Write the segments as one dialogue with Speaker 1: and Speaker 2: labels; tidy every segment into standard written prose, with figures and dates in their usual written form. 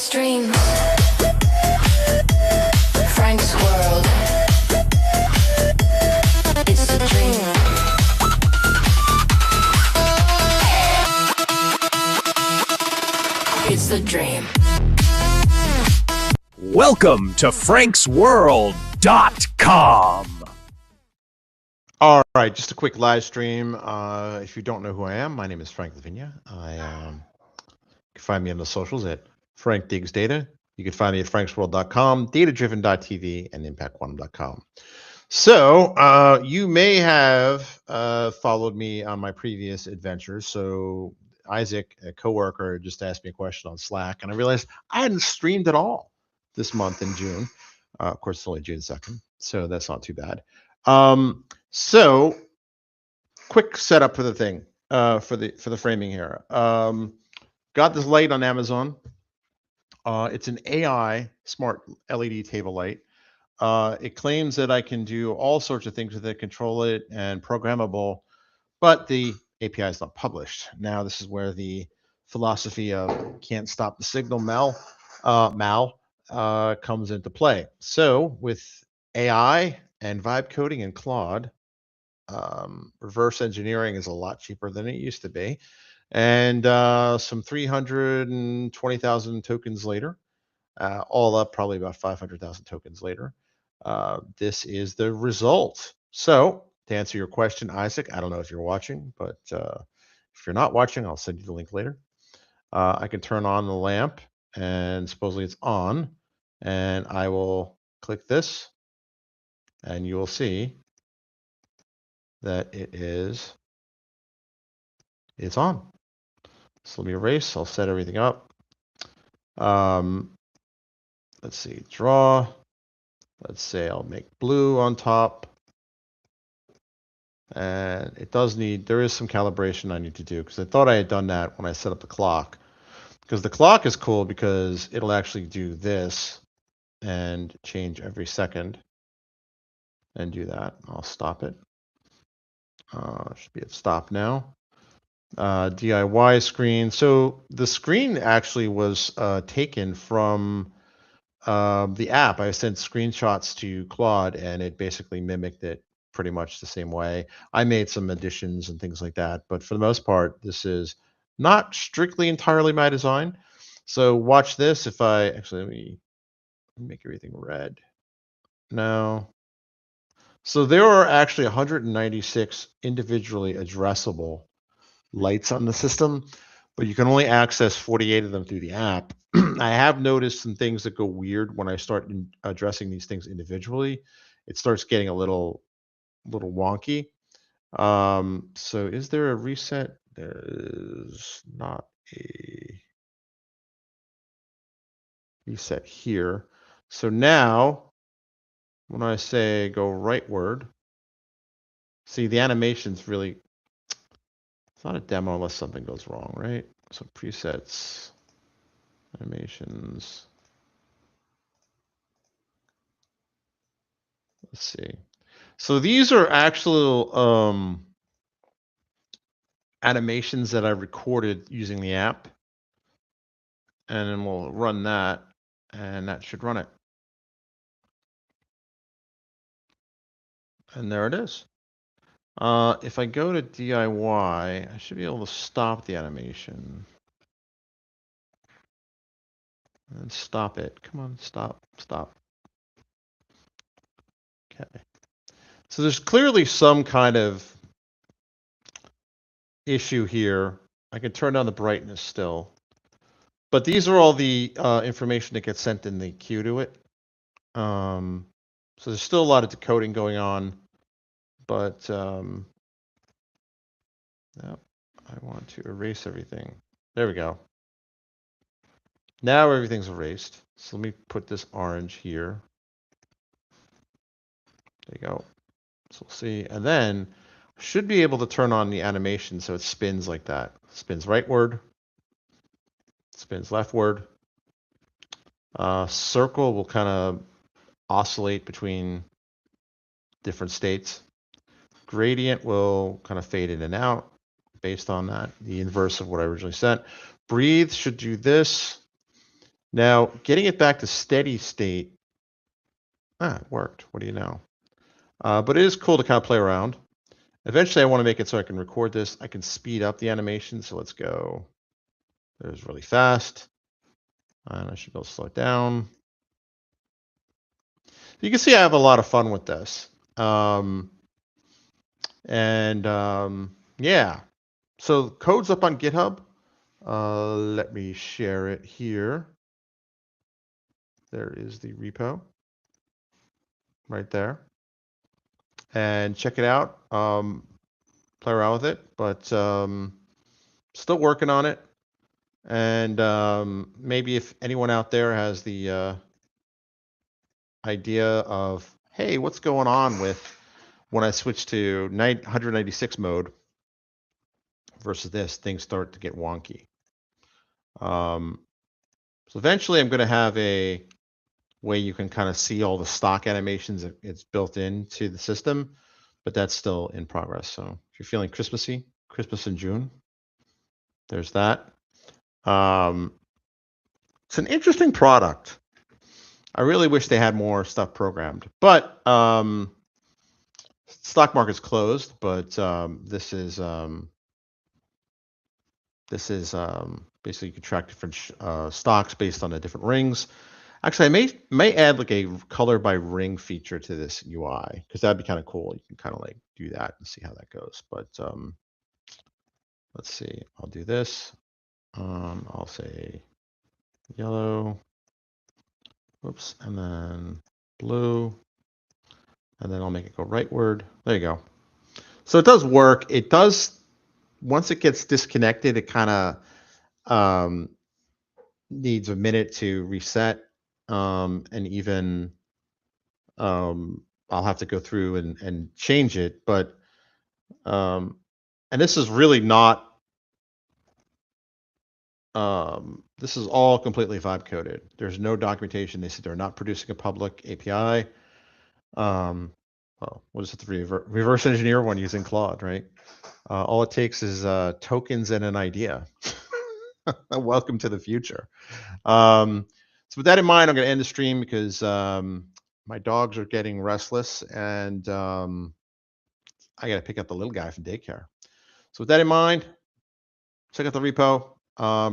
Speaker 1: stream. Frank's world. It's a dream. It's a dream.
Speaker 2: Welcome to franksworld.com.
Speaker 3: All right, just a quick live stream. If you don't know who I am, my name is Frank Lavinia. You can find me on the socials at Frank Digs Data. You can find me at franksworld.com, datadriven.tv, and impactquantum.com. So you may have followed me on my previous adventures. So Isaac, a coworker, just asked me a question on Slack, and I realized I hadn't streamed at all this month in June. Of course, it's only June 2nd, so that's not too bad. So quick setup for the thing, for the framing here. Got this light on Amazon. It's an AI smart LED table light. It claims that I can do all sorts of things with it, control it, and programmable, but the API is not published. Now, this is where the philosophy of can't stop the signal, Mal, comes into play. So with AI and vibe coding and Claude, reverse engineering is a lot cheaper than it used to be. And some 320,000 tokens later, all up probably about 500,000 tokens later, this is the result. So to answer your question, Isaac, I don't know if you're watching, but if you're not watching, I'll send you the link later. I can turn on the lamp, and supposedly it's on, and I will click this, and you will see that it's on. So let me erase. I'll set everything up. Let's see, draw. Let's say I'll make blue on top. And it does need, there is some calibration I need to do, because I thought I had done that when I set up the clock. Because the clock is cool because it'll actually do this and change every second and do that. I'll stop it. Should be at stop now. DIY screen. So the screen actually was taken from the app. I sent screenshots to Claude, and it basically mimicked it pretty much the same way. I made some additions and things like that, but for the most part, this is not strictly entirely my design. So watch this. If I actually, let me make everything red. No. So there are actually 196 individually addressable lights on the system, but you can only access 48 of them through the app. I have noticed some things that go weird when I start addressing these things individually. It starts getting a little wonky. So is there a reset? There is not a reset here. So now when I say go rightward, see the animation's really, it's not a demo unless something goes wrong, right? So presets, animations. Let's see. So these are actual animations that I recorded using the app. And then we'll run that, and that should run it. And there it is. If I go to DIY, I should be able to stop the animation. And stop it. Come on, stop. Okay. So there's clearly some kind of issue here. I can turn down the brightness still. But these are all the information that gets sent in the queue to it. So there's still a lot of decoding going on. But yep, I want to erase everything. There we go. Now everything's erased. So let me put this orange here. There you go. So we'll see. And then I should be able to turn on the animation so it spins like that. Spins rightward. Spins leftward. Circle will kind of oscillate between different states. Gradient will kind of fade in and out based on that, the inverse of what I originally sent. Breathe should do this. Now, getting it back to steady state, it worked. What do you know? But it is cool to kind of play around. Eventually, I want to make it so I can record this. I can speed up the animation. So let's go. There's really fast. And I should be able to slow it down. You can see I have a lot of fun with this. Yeah. So code's up on GitHub. Let me share it here. There is the repo right there. And check it out. Play around with it, but still working on it. And maybe if anyone out there has the idea of, hey, what's going on with when I switch to 196 mode versus this, things start to get wonky. So eventually I'm going to have a way you can kind of see all the stock animations. It's built into the system, but that's still in progress. So if you're feeling Christmassy, Christmas in June, there's that. It's an interesting product. I really wish they had more stuff programmed, but stock market's closed. But this is basically you can track different stocks based on the different rings. Actually, I may add like a color by ring feature to this UI because that'd be kind of cool. You can kind of like do that and see how that goes. But let's see. I'll do this. I'll say yellow. Whoops, and then blue, and then I'll make it go rightward. There you go. So it does work. It does, once it gets disconnected, it kind of needs a minute to reset. And even I'll have to go through and change it. But, and this is really not, this is all completely vibe coded. There's no documentation. They said they're not producing a public API. Well, we'll just have to reverse engineer one using Claude, right? All it takes is tokens and an idea. Welcome to the future. So with that in mind, I'm going to end the stream because my dogs are getting restless and I got to pick up the little guy from daycare. So with that in mind, check out the repo.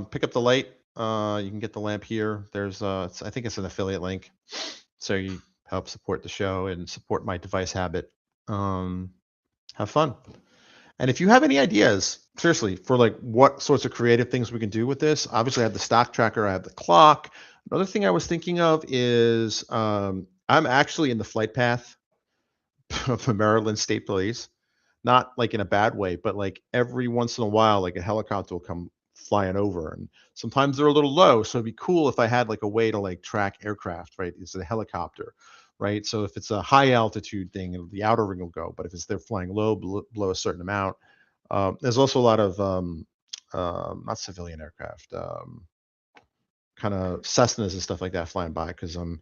Speaker 3: Pick up the light. You can get the lamp here. There's, I think it's an affiliate link. So you help support the show and support my device habit. Have fun. And if you have any ideas, seriously, for like what sorts of creative things we can do with this, obviously I have the stock tracker, I have the clock. Another thing I was thinking of is I'm actually in the flight path of the Maryland State Police, not like in a bad way, but like every once in a while, like a helicopter will come flying over, and sometimes they're a little low. So it'd be cool if I had like a way to like track aircraft, right? It's a helicopter, right? So if it's a high altitude thing, the outer ring will go. But if it's they're flying low, below a certain amount, there's also a lot of not civilian aircraft, kind of Cessnas and stuff like that flying by because I'm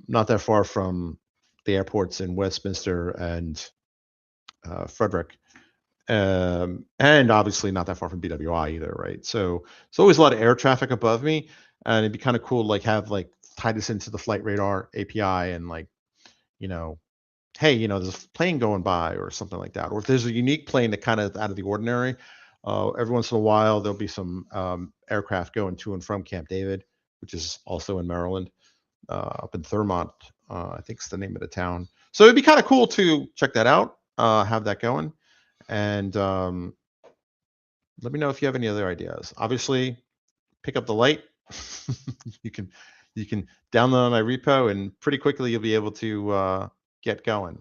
Speaker 3: not that far from the airports in Westminster and Frederick, and obviously not that far from BWI either, right? So there's always a lot of air traffic above me, and it'd be kind of cool to like have like tie this into the flight radar API and like, you know, hey, there's a plane going by or something like that. Or if there's a unique plane that kind of out of the ordinary, every once in a while there'll be some aircraft going to and from Camp David, which is also in Maryland, up in Thurmont, I think it's the name of the town. So it'd be kind of cool to check that out, have that going, and let me know if you have any other ideas. Obviously, pick up the light. you can download my repo, and pretty quickly you'll be able to get going.